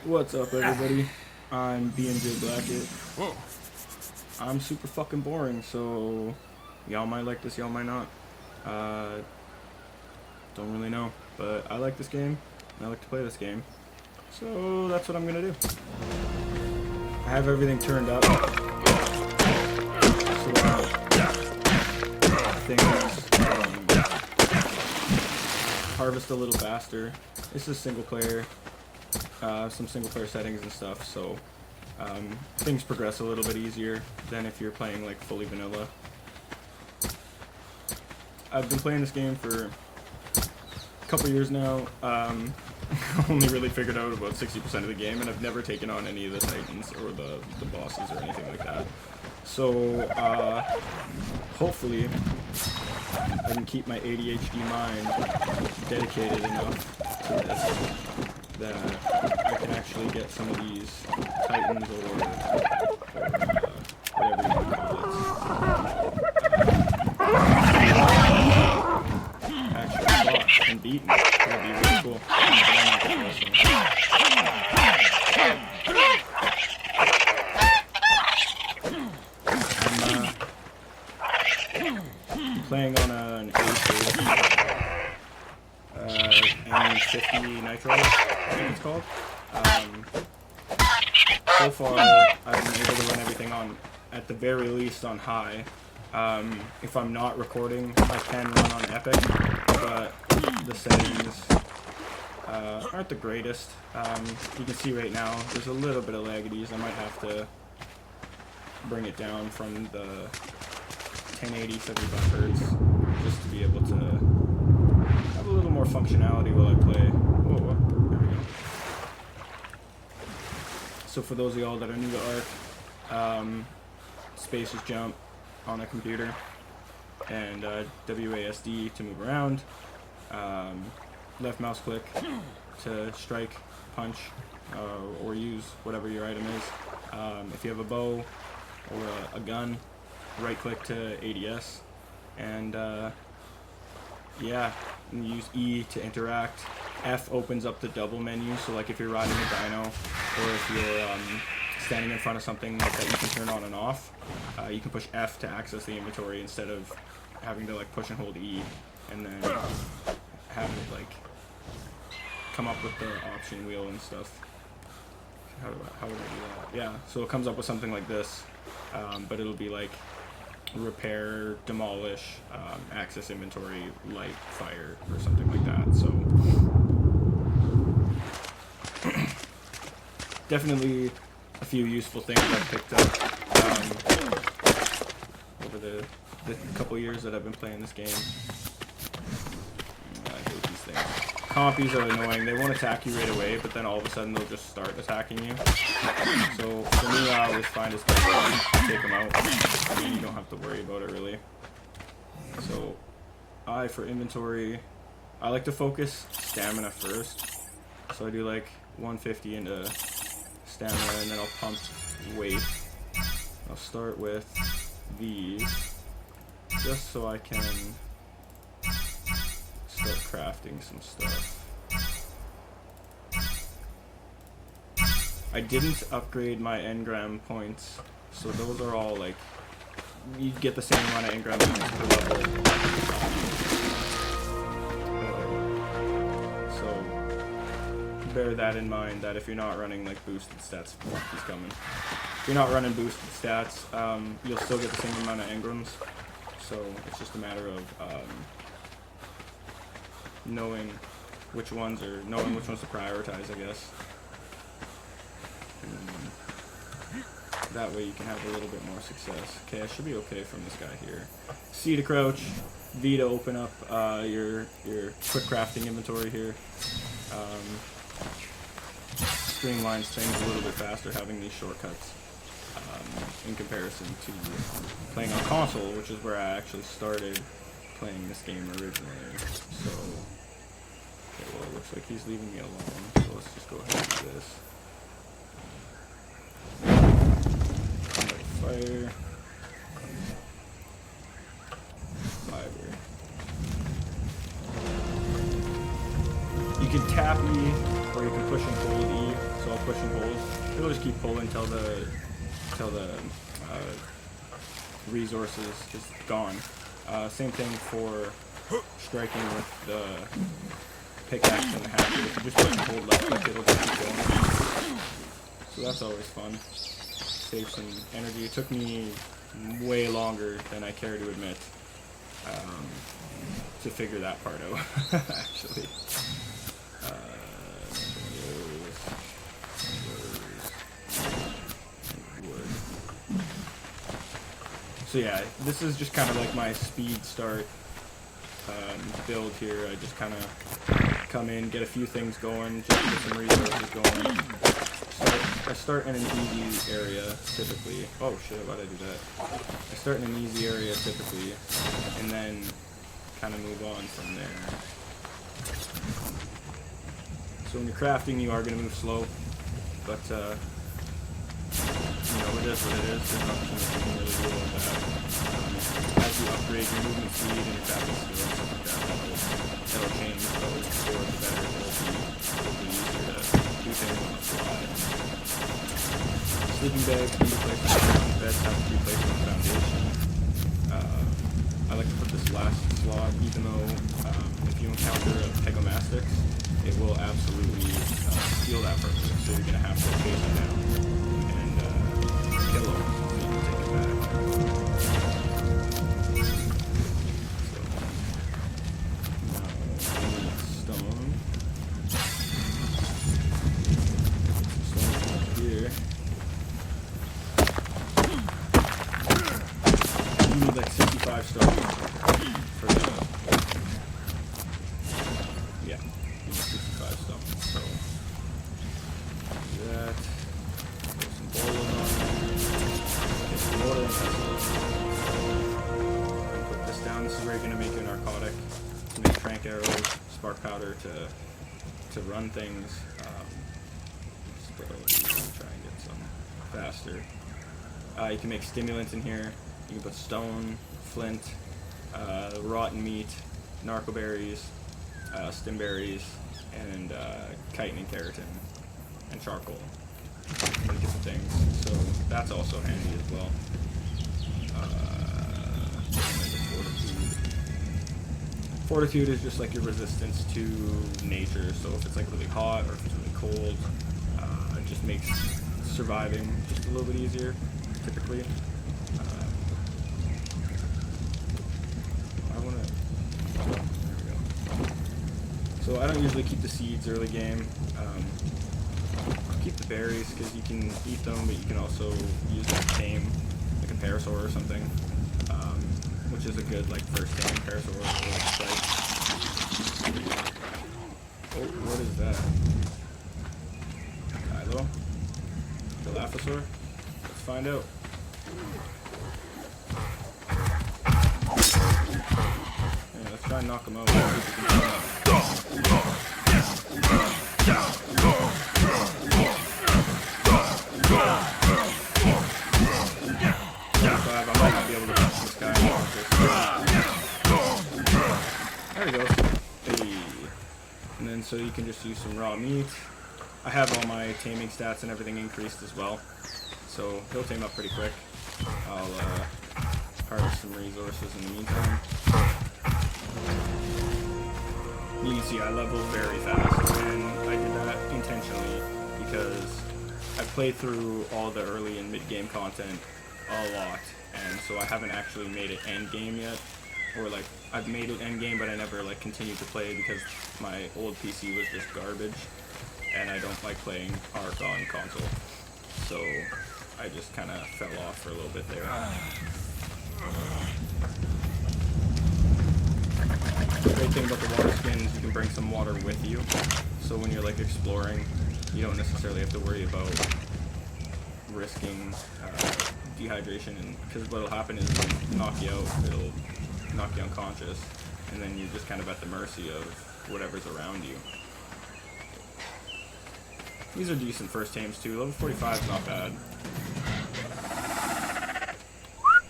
What's up, everybody? I'm B&J Blackett. I'm super fucking boring, so y'all might like this, y'all might not. Don't really know, but I like this game, and I like to play this game. So that's what I'm gonna do. I have everything turned up, so things harvest a little faster. This is single player, some single player settings and stuff, so things progress a little bit easier than if you're playing like fully vanilla. I've been playing this game for a couple years now. Only really figured out about 60% of the game, and I've never taken on any of the titans or the bosses or anything like that. So hopefully I can keep my ADHD mind dedicated enough to this that I can actually get some of these titans or whatever you want to call it, actually fought and beaten. That'd be really cool. I'm playing on an M50 Nitro, I think it's called. So far, I've been able to run everything on, at the very least, on high. If I'm not recording, I can run on Epic, but the settings aren't the greatest. You can see right now, there's a little bit of laggities. I might have to bring it down from the 1080, 75 hertz, just to be able to have a little more functionality while I play. Whoa, there we go. So for those of y'all that are new to Ark, space is jump on a computer, and WASD to move around, left mouse click to strike, punch, or use whatever your item is. If you have a bow or a gun, right click to ADS, and yeah, and use E to interact. F opens up the double menu, so like if you're riding a dino, or if you're standing in front of something like that you can turn on and off, you can push F to access the inventory instead of having to like push and hold E and then have it like come up with the option wheel and stuff. How would I do that? Yeah, so it comes up with something like this, but it'll be like repair, demolish, access inventory, light, fire, or something like that. So definitely a few useful things I've picked up over the couple years that I've been playing this game. I hate these things. Compies are annoying. They won't attack you right away, but then all of a sudden they'll just start attacking you. So for me, I always find it's best to take them out. I mean, you don't have to worry about it really. So for inventory, I like to focus stamina first. So I do like 150 into stamina, and then I'll pump weight. I'll start with these, just so I can start crafting some stuff. I didn't upgrade my engram points, so those are all like, you get the same amount of engram points per level. So bear that in mind, that if you're not running like boosted stats, he's coming. If you're not running boosted stats, you'll still get the same amount of engrams. So it's just a matter of knowing which ones to prioritize, I guess. That way you can have a little bit more success. Okay, I should be okay from this guy here. C to crouch, V to open up your quick crafting inventory here. Streamlines things a little bit faster having these shortcuts in comparison to playing on console, which is where I actually started playing this game originally. So, okay, well, it looks like he's leaving me alone, so let's just go ahead and do this. Fire. Fiber. You You can tap E, or you can push and hold E. So I'll push and hold. It'll just keep pulling until the resource is just gone. Same thing for striking with the pickaxe and the hatchet. If you just push and hold left click, it'll just keep going. So that's always fun. Save some energy. It took me way longer than I care to admit to figure that part out, actually. So yeah, this is just kind of like my speed start build here. I just kind of come in, get a few things going, just get some resources going. I start in an easy area, typically. Oh shit, why did I do that? I start in an easy area, typically, and then kind of move on from there. So when you're crafting, you are going to move slow, but, you know, it is what it is. There's nothing you can really do about that. As you upgrade your movement speed and your crafting skill and stuff like that, that'll change, so for the better, it'll be easier to do things on the fly. Sleeping bags can be placed on the ground, beds have to be placed on the foundation. I like to put this last slot, even though if you encounter a Pegomastix, it will absolutely steal that from you, so you're going to have to chase it down and kill him so you can take it back. So, now I need stone. Stone here. You need like 65 stone for the... Yeah, you need 65 stone. So, do that. Put some bowling on there. Get some water and pestle. And put this down. This is where you're going to make your narcotic. To make trank arrows, spark powder to run things. Try and get some faster. You can make stimulants in here. You can put stone, flint, rotten meat, narco berries, stim berries, and chitin and keratin, and charcoal, and different things. So that's also handy as well. Fortitude is just like your resistance to nature. So if it's like really hot or if it's really cold, it just makes surviving just a little bit easier, typically. So I don't usually keep the seeds early game. Keep the berries because you can eat them, but you can also use them to tame, like a parasaur or something, which is a good like first tame parasaur. Oh, what is that? Kylo? Dilophosaur? Let's find out. Yeah, let's try and knock him out. There he goes. Hey. And then so you can just use some raw meat. I have all my taming stats and everything increased as well, so he'll tame up pretty quick. I'll harvest some resources in the meantime. You can see I leveled very fast, and I did that intentionally because I played through all the early and mid-game content a lot, and so I haven't actually made it end game yet. Or like I've made it end game, but I never like continued to play because my old PC was just garbage, and I don't like playing Arc on console. So I just kind of fell off for a little bit there. The great thing about the water skins, you can bring some water with you. So when you're like exploring, you don't necessarily have to worry about risking dehydration, and because what'll happen is it'll knock you out, it'll knock you unconscious, and then you're just kind of at the mercy of whatever's around you. These are decent first tames too. Level 45 is not bad.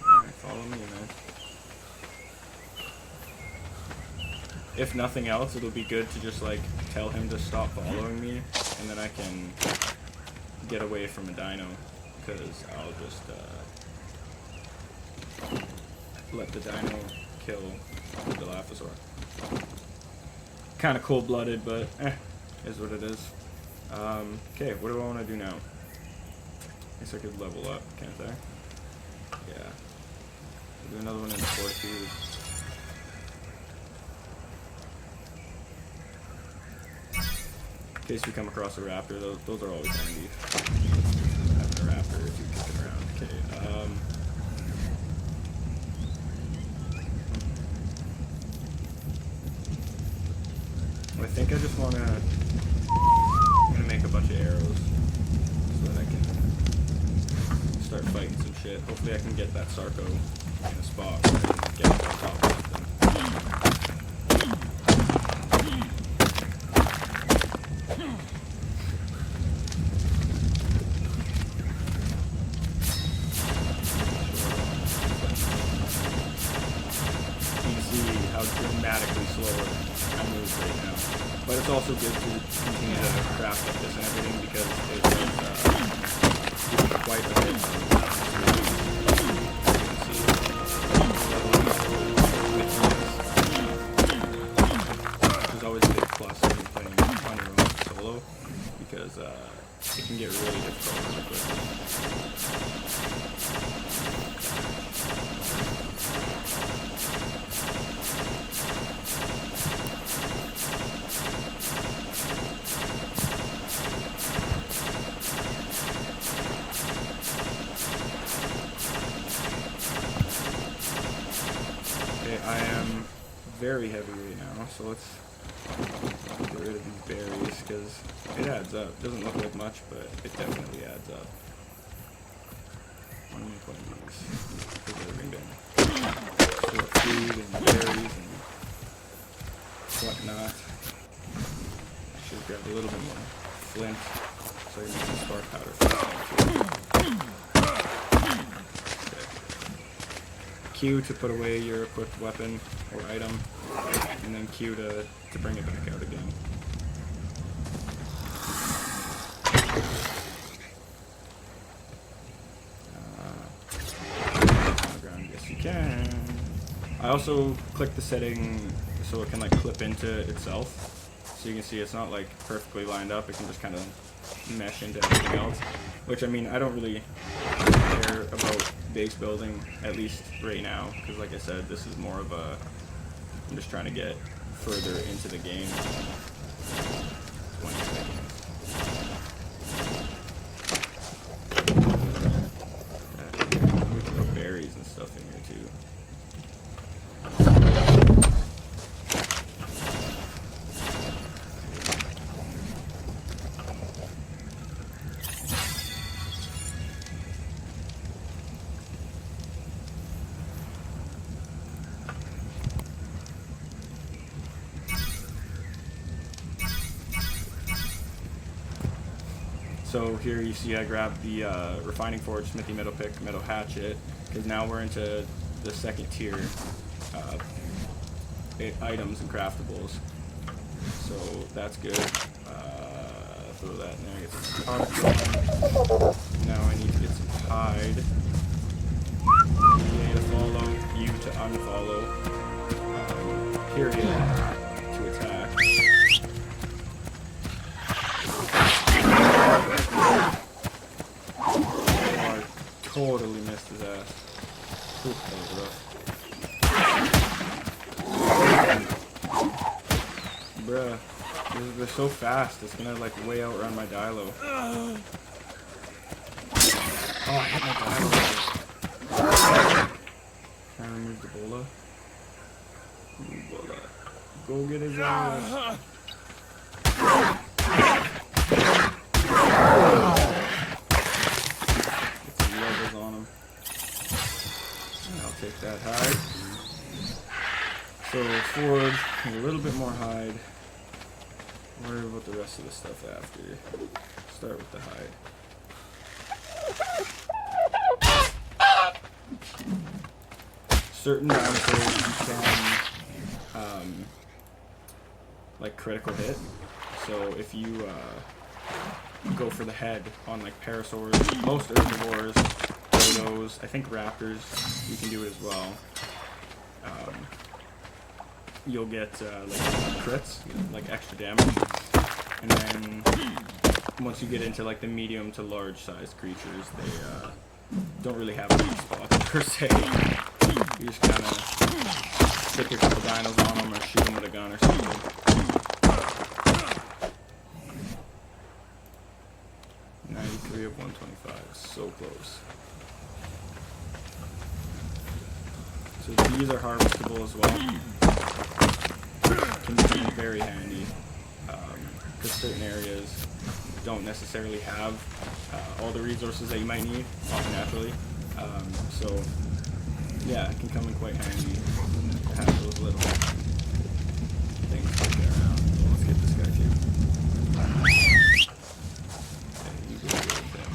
Alright, follow me, man. if nothing else, it'll be good to just like tell him to stop following me, and then I can get away from a dino, because I'll just let the dino kill the Dilophosaur. Kind of cold-blooded, but is what it is. Okay, what do I want to do now? I guess I could level up, can't I? Yeah. Do another one in Fortitude. In case we come across a raptor, those are always handy. Having a raptor if you're kicking around. Okay, I think I just want to... I'm going to make a bunch of arrows so that I can start fighting some shit. Hopefully I can get that Sarco in a spot where I can get on top of something. You can see how dramatically slower I move right now. But it's also good to continue to craft up this and everything because it does quite a bit. There's always a big plus when you're playing on your own solo because it can get really difficult really quickly. I am very heavy right now, so let's get rid of these berries because it adds up. It doesn't look like much, but it definitely adds up. I'm going to put these preserving them. Store food and berries and whatnot. I should have grabbed a little bit more flint so I can make some spark powder for that. Q to put away your equipped weapon or item, and then Q to bring it back out again. On the ground, yes you can. I also click the setting so it can like clip into itself. So you can see it's not like perfectly lined up, it can just kind of mesh into everything else. Which I mean, I don't really care about base building, at least right now, because like I said, this is more of a, I'm just trying to get further into the game. 20 seconds. We can put berries and stuff in here too. So here you see I grabbed the refining forge, smithy metal pick, metal hatchet, because now we're into the second tier items and craftables. So that's good. Throw that in there, get some carbon. Now I need to get some hide. You to follow, you to unfollow. Period to attack. Totally missed his ass. Ooh, that was rough. Bruh, they're so fast, it's gonna like way outrun my Dilo. Oh, I hit my Dilo. Can I remove the Bola? Ooh, Bola. Go get his ass. On him. And I'll take that hide. So forge, a little bit more hide. Worry about the rest of the stuff after. Start with the hide. Certain dinosaurs you can like critical hit. So if you go for the head on like parasaurs, most herbivores, dodos, I think raptors, you can do it as well. You'll get like crits, like extra damage, and then once you get into like the medium to large sized creatures, they don't really have weak spots per se. You just kind of stick a couple dinos on them or shoot them with a gun or something. .93 of 125, so close. So these are harvestable as well. Can be very handy because certain areas don't necessarily have all the resources that you might need naturally. So yeah, it can come in quite handy to have those little things floating around. So let's get this guy too. Okay, you go with him.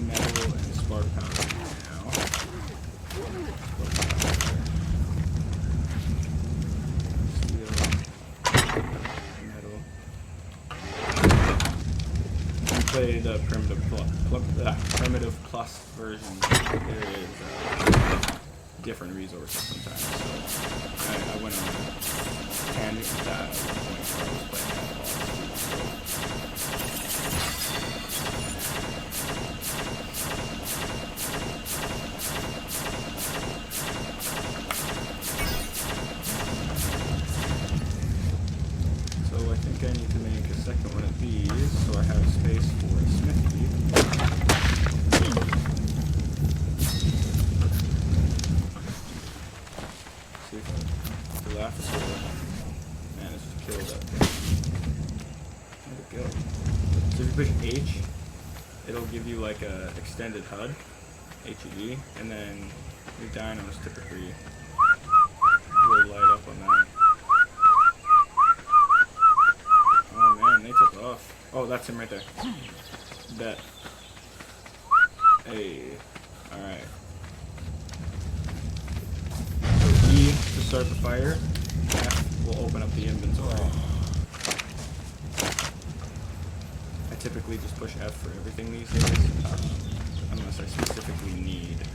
Metal and spark powder now. Play the primitive plus version. There is different resources sometimes. So I went on a tangent with that at one point where I was playing that boss. So I think I need to make a second one of these so I have space for a smithy. See if the Dilophosaur managed to kill that thing. There we go. So if you push H, it'll give you like a extended HUD, HUD, and then your dinos typically will light up on that. They took off. Oh, that's him right there. Bet. Hey. Alright. So E to start the fire. F will open up the inventory. I typically just push F for everything these days. Unless I specifically need.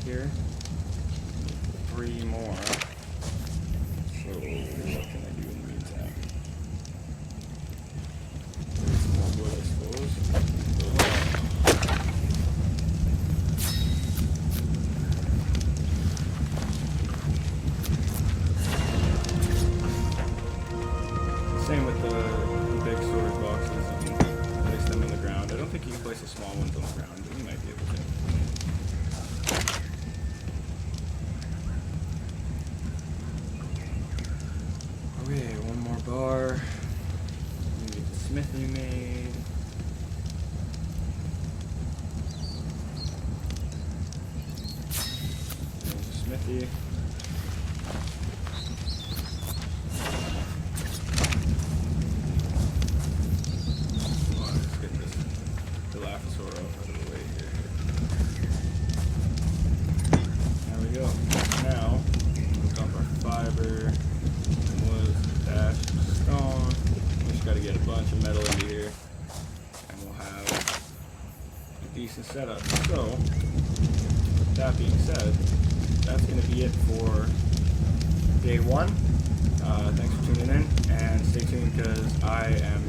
Here. 3 more. So what can I do in the meantime? Some more wood, I suppose. Same with the big storage boxes. You can place them on the ground. I don't think you can place the small ones on the ground, but you might be able to. Okay, one more bar. Get the smithy made. There's a smithy. Come on, let's get this Dilophosaur out of the way here. There we go. Now, we'll dump our fiber. Stone. We just got to get a bunch of metal into here, and we'll have a decent setup. So, with that being said, that's going to be it for day 1. Thanks for tuning in, and stay tuned because I am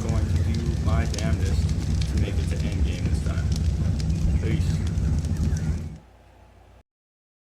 going to do my damnedest to make it to endgame this time. Peace.